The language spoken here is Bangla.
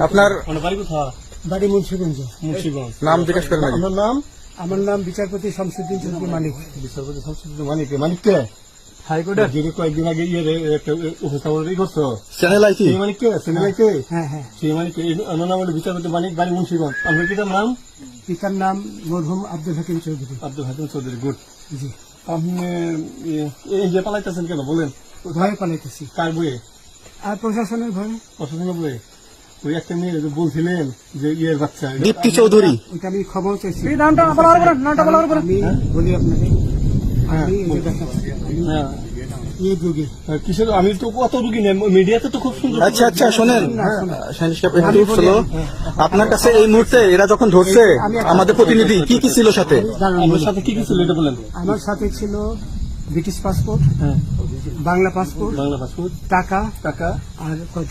আপনার বাড়ি মুন্সিগঞ্জ। নাম জিজ্ঞেস করেন নাকি? আমার নাম বিচারপতি শামসুদ্দিন চৌধুরী মানিক। বিচারপতি শামসুদ্দিন মানিক। মানিককে হাইকোর্টের যিনি কয়েকদিন আগে একটা উপস্থাপন করছো চ্যানেল আইছি সেই মানিককে চ্যানেলাইকে হ্যাঁ হ্যাঁ, সেই মানিককে আমার নাম হলো বিচারপতি মানিক, বাড়ি মুন্সিগঞ্জ। আপনার পিতার নাম? পিতার নাম মরহুম আব্দুল হাকিম চৌধুরী। আব্দুল হাকিম চৌধুরী। গুড। জি। আপনি এই যে পালাইতেছেন কেন বলেন? ভয়ে পালাইতেছি। কার বইয়ে? আর প্রশাসনের ভয়ে। প্রশাসনের বইয়ে? ওই একটা মেয়ে যে বলছিলেন যে ইয়ের বাচ্চা দীপ্তি চৌধুরী, ওইটা আমি খবর চাইছি। হ্যাঁ? আমি বলি আপনাকে, আমি এই যে দেখাচ্ছি, হ্যাঁ। এই যুগে কিসের? আমি তো কত রুগী নেই, মিডিয়াতে তো খুব সুন্দর। আচ্ছা আচ্ছা শোনেন সাইনিস কাপ একটু স্লো। আপনার কাছে এই মুহূর্তে এরা যখন ধরছে আমাদের প্রতিনিধি কি কি ছিল সাথে? আমার সাথে কি কি ছিল এটা বলেন। আমার সাথে ছিল ব্রিটিশ পাসপোর্ট, হ্যাঁ, বাংলা পাসপোর্ট, বাংলা পাসপোর্ট, টাকা টাকা, আর কয়টা